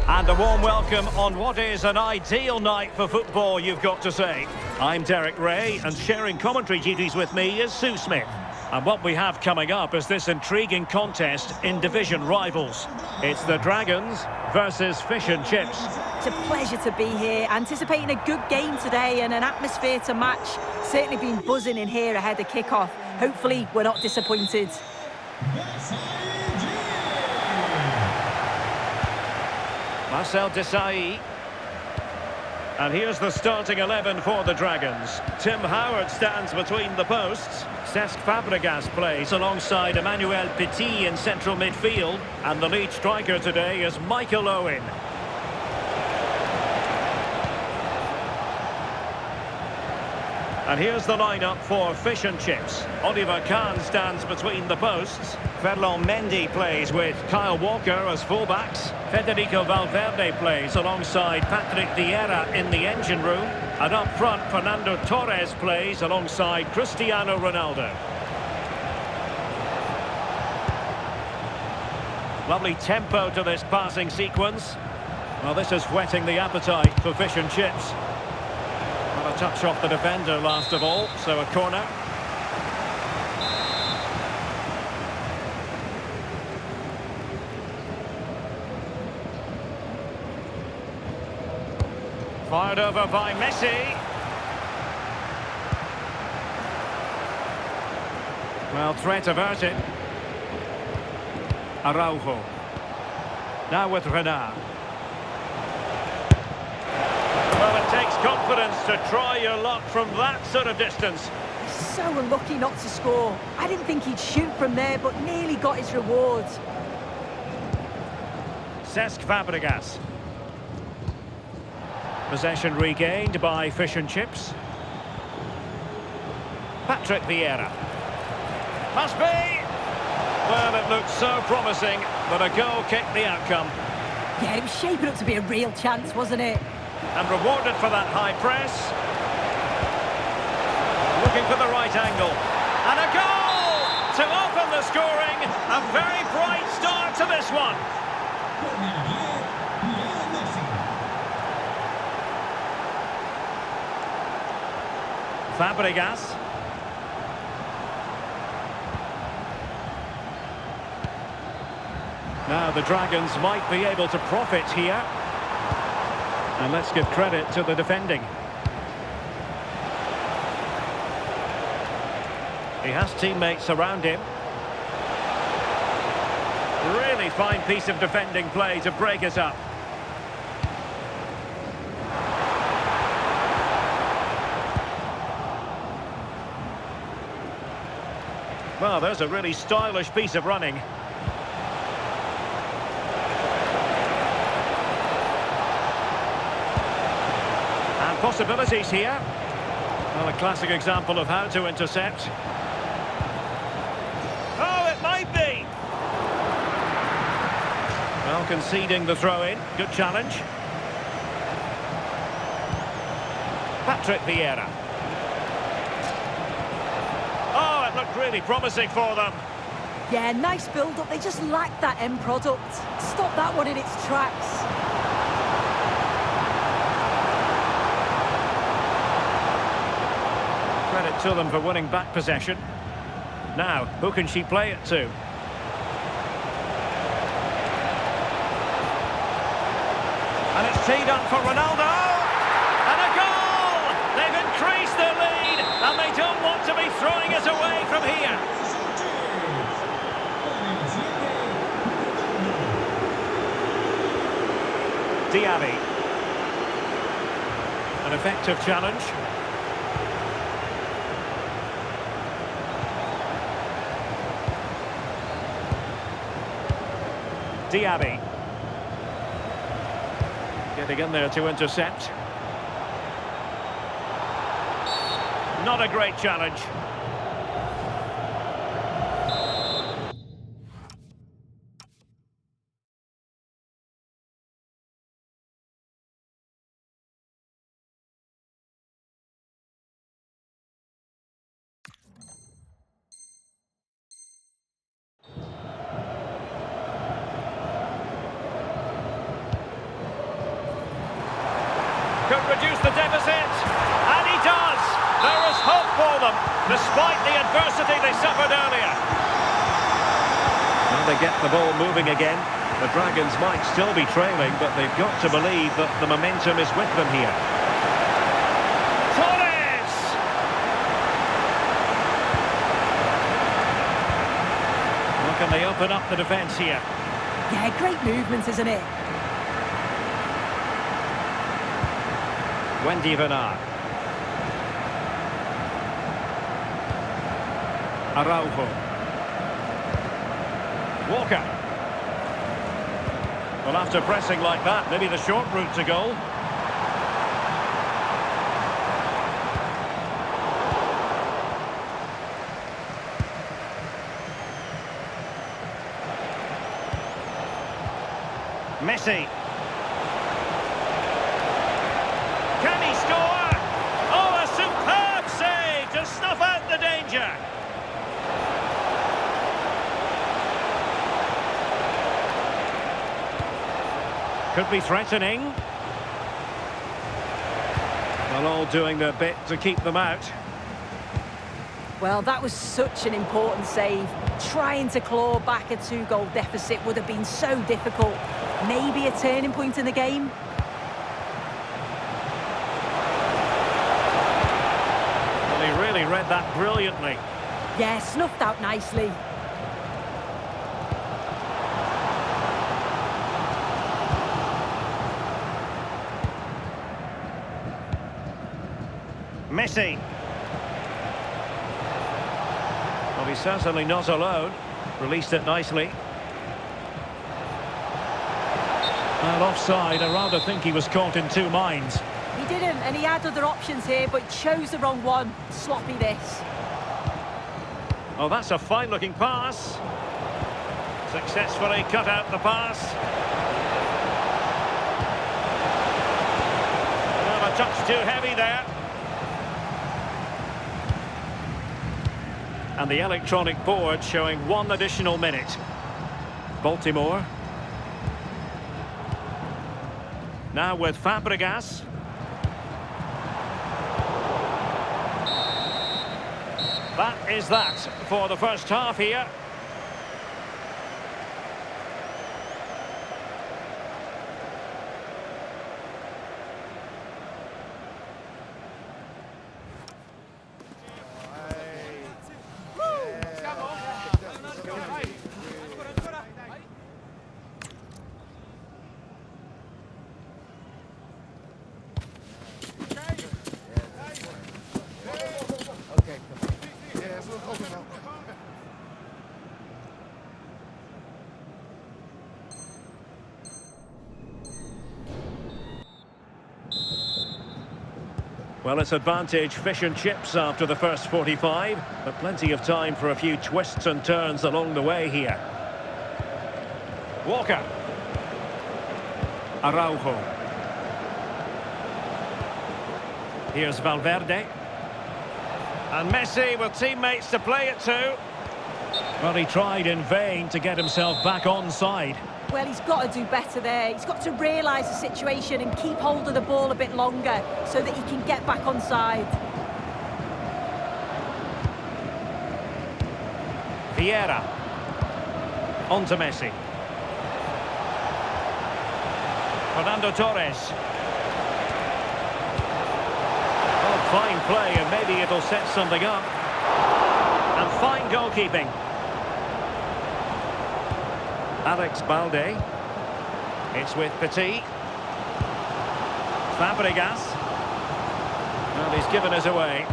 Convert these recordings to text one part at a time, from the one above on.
And a warm welcome on what is an ideal night for football, you've got to say. I'm Derek Ray, and sharing commentary duties with me is Sue Smith. And what we have coming up is this intriguing contest in division rivals. It's the Dragons versus Fish and Chips. It's a pleasure to be here, anticipating a good game today and an atmosphere to match. Certainly been buzzing in here ahead of kick-off. Hopefully we're not disappointed. Marcel Desailly. And here's the starting 11 for the Dragons. Tim Howard stands between the posts. Cesc Fabregas plays alongside Emmanuel Petit in central midfield. And the lead striker today is Michael Owen. And here's the lineup for Fish and Chips. Oliver Kahn stands between the posts. Ferland Mendy plays with Kyle Walker as fullbacks. Federico Valverde plays alongside Patrick Vieira in the engine room. And up front, Fernando Torres plays alongside Cristiano Ronaldo. Lovely tempo to this passing sequence. Well, this is whetting the appetite for Fish and Chips. Well, a touch off the defender last of all, so a corner. Fired over by Messi. Well, threat averted. Araujo. Now with Renard. Well, it takes confidence to try your luck from that sort of distance. He's so unlucky not to score. I didn't think he'd shoot from there, but nearly got his reward. Cesc Fabregas. Possession regained by Fish and Chips. Patrick Vieira. Must be! Well, it looked so promising, but a goal kicked the outcome. Yeah, it was shaping up to be a real chance, wasn't it? And rewarded for that high press. Looking for the right angle. And a goal to open the scoring. A very bright start to this one. Fabregas. Now the Dragons might be able to profit here. And let's give credit to the defending. He has teammates around him. Really fine piece of defending play to break us up. Well, there's a really stylish piece of running. Possibilities here. Well, a classic example of how to intercept. Oh, it might be! Well, conceding the throw-in. Good challenge. Patrick Vieira. Oh, it looked really promising for them. Yeah, nice build-up. They just lacked that end product. Stop that one in its tracks. Credit to them for winning back possession. Now, who can she play it to? And it's teed up for Ronaldo. And a goal! They've increased their lead, and they don't want to be throwing it away from here. Diaby. An effective challenge. Diaby. Getting in there to intercept. Not a great challenge. Could reduce the deficit. And he does. There is hope for them, despite the adversity they suffered earlier. Well, they get the ball moving again. The Dragons might still be trailing, but they've got to believe that the momentum is with them here. Torres! Well, can they open up the defence here? Yeah, great movement, isn't it? Wendy Renard. Araujo. Walker. Well, after pressing like that, maybe the short route to goal. Messi. Can he score? Oh, a superb save to snuff out the danger. Could be threatening. Well, all doing their bit to keep them out. Well, that was such an important save. Trying to claw back a 2-goal deficit would have been so difficult. Maybe a turning point in the game. Well, he really read that brilliantly. Yeah, snuffed out nicely. Messi. Well, he's certainly not alone. Released it nicely. Well, offside. I rather think he was caught in two minds. He didn't, and he had other options here, but chose the wrong one. Sloppy this. Oh, that's a fine-looking pass. Successfully cut out the pass. Well, a touch too heavy there. And the electronic board showing 1 additional minute. Baltimore. Now with Fabregas. That is that for the first half here. Well, it's advantage fish and chips after the first 45, but plenty of time for a few twists and turns along the way here. Walker. Araujo. Here's Valverde. And Messi with teammates to play it to. Well, he tried in vain to get himself back onside. Well, he's got to do better there. He's got to realise the situation and keep hold of the ball a bit longer so that he can get back onside. Vieira. On to Messi. Fernando Torres. Oh, fine play, and maybe it'll set something up. And fine goalkeeping. Alex Balde. It's with Petit. Fabregas. Well, he's given us away.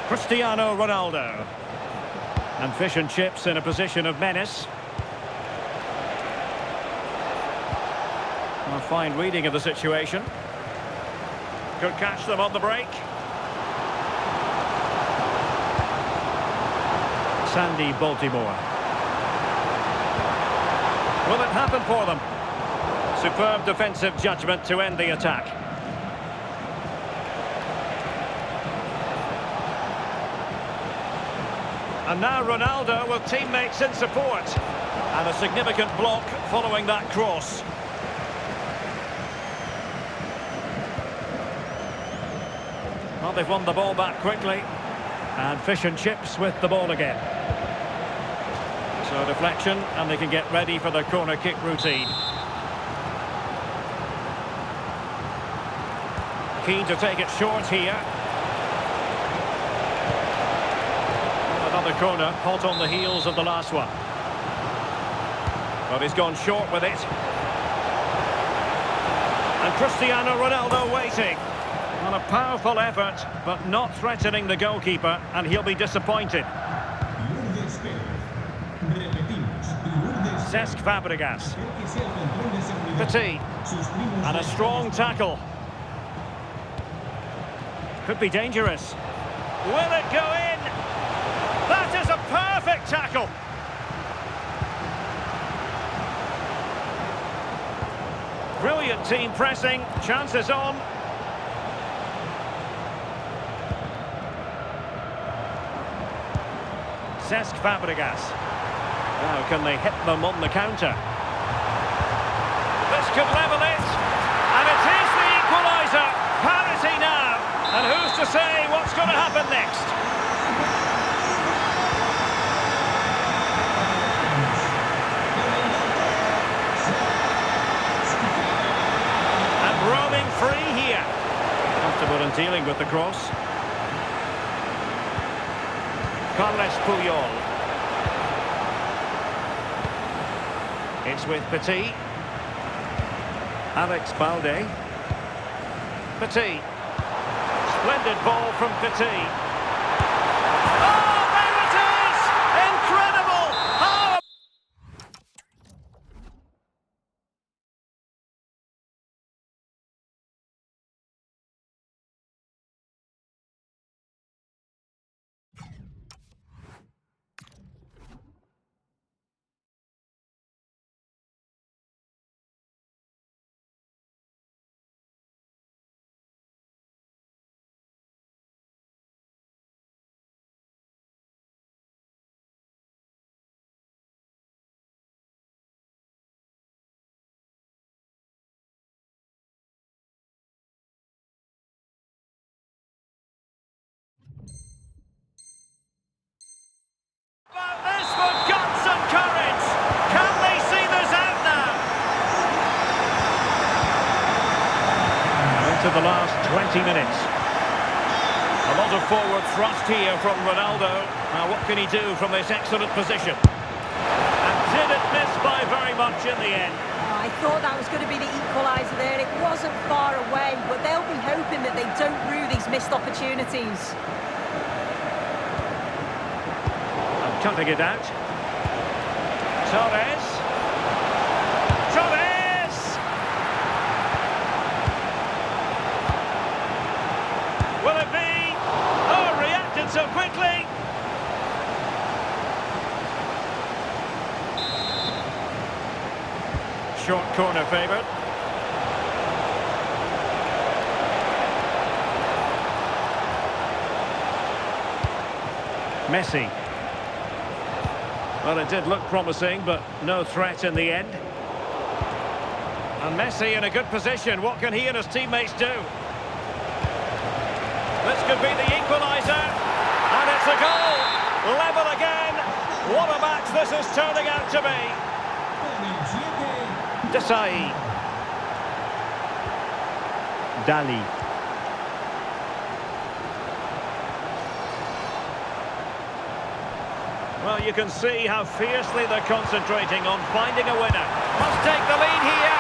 Cristiano Ronaldo. And fish and chips in a position of menace. A fine reading of the situation. Could catch them on the break. Sandy Baltimore. Will it happen for them? Superb defensive judgment to end the attack. And now Ronaldo with teammates in support. And a significant block following that cross. Well, they've won the ball back quickly. And Fish and Chips with the ball again. So deflection, and they can get ready for their corner kick routine. Keen to take it short here. Another corner, hot on the heels of the last one. But he's gone short with it. And Cristiano Ronaldo waiting. On a powerful effort, but not threatening the goalkeeper, and he'll be disappointed. Cesc Fabregas. Petit. And a strong tackle. Could be dangerous. Will it go in? That is a perfect tackle. Brilliant team pressing. Chances on. Cesc Fabregas. Now can they hit them on the counter? This could level it. And it is the equaliser. Parity now. And who's to say what's going to happen next? And roaming free here. Comfortable in dealing with the cross. Carles Puyol. It's with Petit. Alex Balde. Petit. Splendid ball from Petit. Oh, there it is! Incredible! How... This for guts and courage. Can they see this out now? Into the last 20 minutes. A lot of forward thrust here from Ronaldo. Now what can he do from this excellent position? And did it miss by very much in the end? I thought that was going to be the equaliser there. It wasn't far away, but they'll be hoping that they don't rue these missed opportunities. Cutting it out. Torres. Torres! Will it be? Oh, reacted so quickly. Short corner favoured. Messi. Well, it did look promising, but no threat in the end. And Messi in a good position. What can he and his teammates do? This could be the equaliser. And it's a goal. Level again. What a match this is turning out to be. Desai. Dali. Well, you can see how fiercely they're concentrating on finding a winner. Must take the lead here.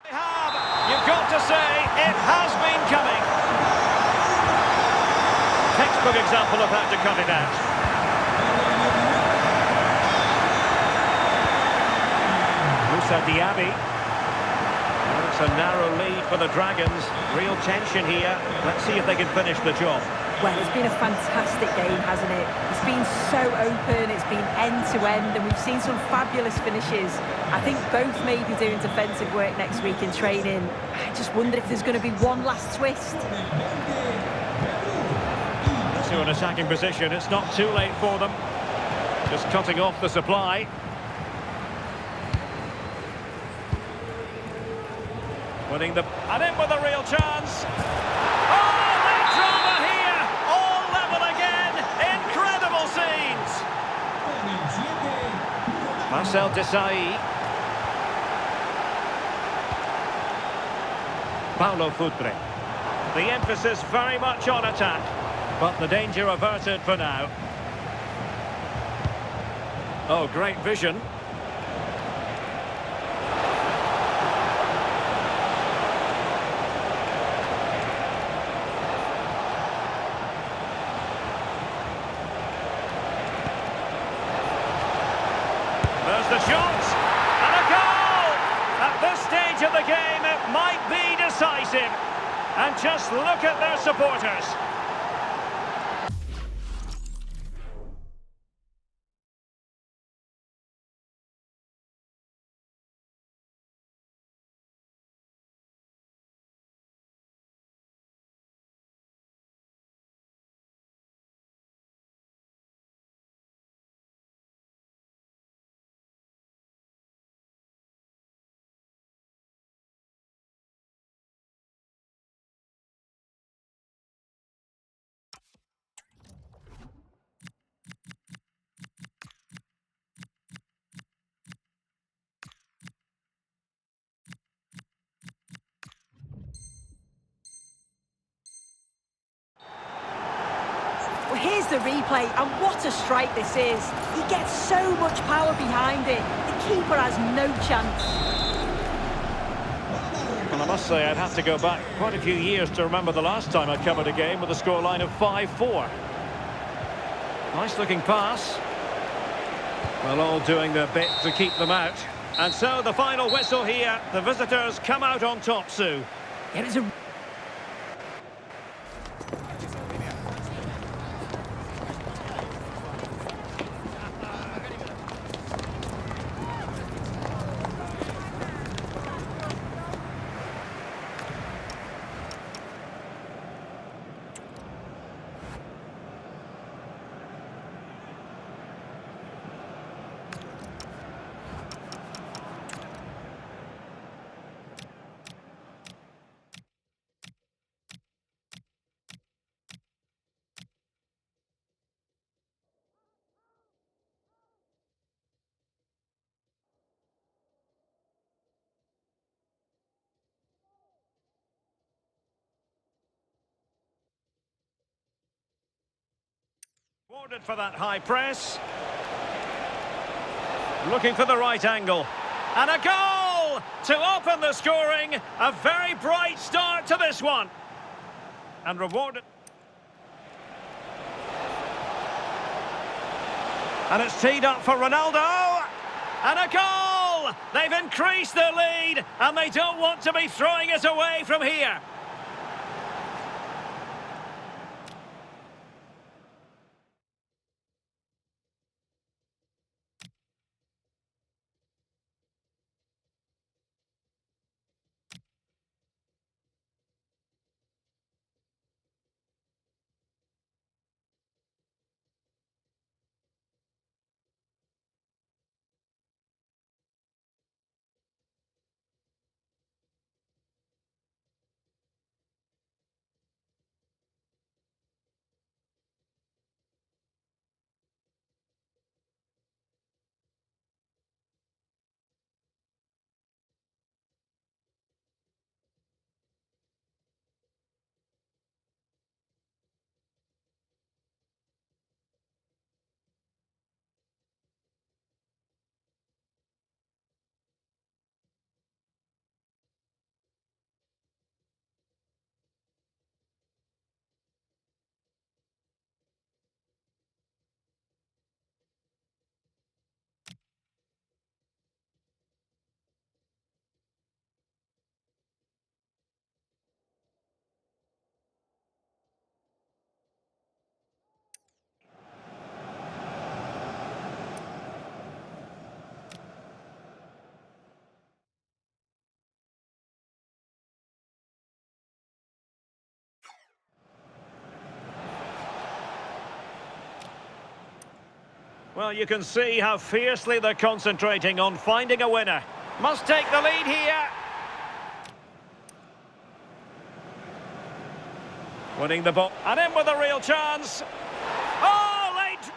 And you've got to say, it has been coming. Textbook example of how to cut it out. Moussa Diaby. Well, it's a narrow lead for the Dragons. Real tension here. Let's see if they can finish the job. Well, it's been a fantastic game, hasn't it? It's been so open, it's been end-to-end, and we've seen some fabulous finishes. I think both may be doing defensive work next week in training. I just wonder if there's going to be one last twist. To an attacking position, it's not too late for them. Just cutting off the supply. Winning the... and in with a real chance. Oh, big drama here! All level again! Incredible scenes! Marcel Desailly. Paulo Futre. The emphasis very much on attack, but the danger averted for now. Oh, great vision. There's the shot, and a goal! At this stage of the game, it might be decisive. And just look at their supporters. Well, here's the replay, and what a strike this is. He gets so much power behind it. The keeper has no chance. Well, I must say I'd have to go back quite a few years to remember the last time I covered a game with a scoreline of 5-4. Nice looking pass. Well, all doing their bit to keep them out. And so the final whistle here. The visitors come out on top, Sue. It was a... Rewarded for that high press. Looking for the right angle. And a goal to open the scoring. A very bright start to this one. And rewarded. And it's teed up for Ronaldo. And a goal! They've increased their lead, and they don't want to be throwing it away from here. Well, you can see how fiercely they're concentrating on finding a winner. Must take the lead here. Winning the ball. And in with a real chance. Oh, late!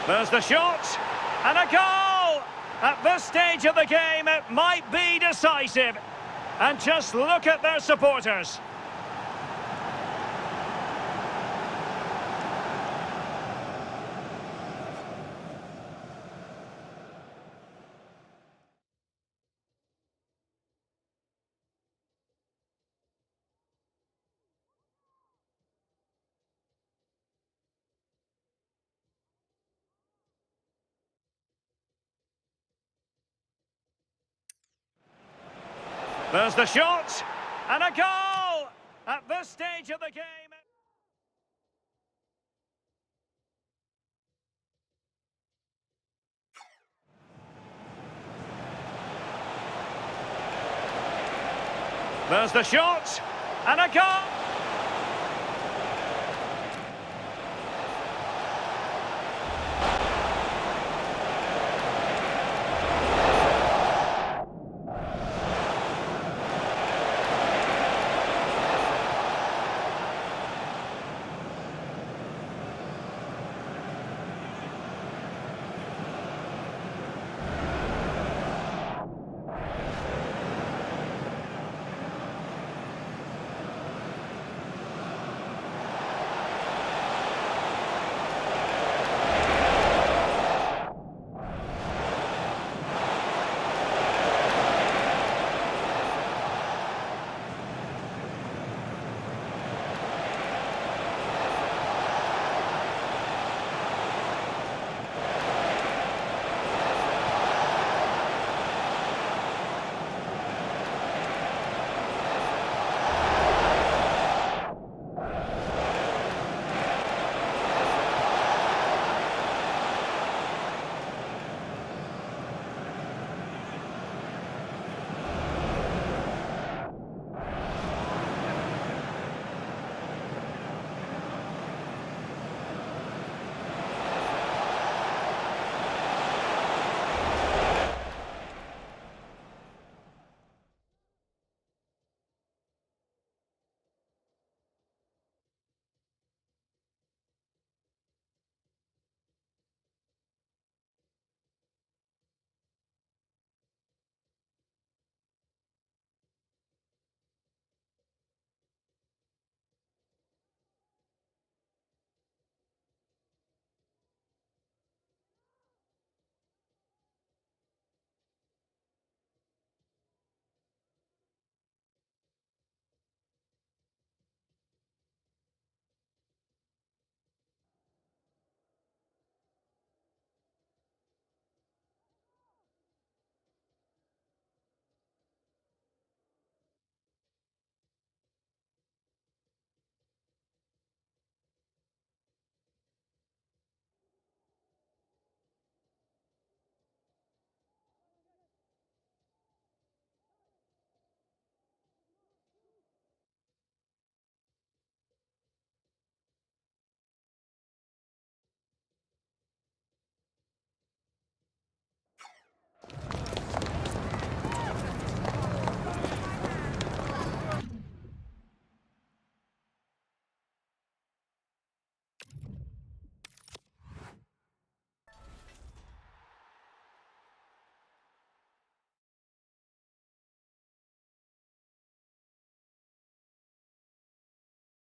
There's the shot. And a goal! At this stage of the game, it might be decisive. And just look at their supporters. There's the shot, and a goal! At this stage of the game... There's the shot, and a goal!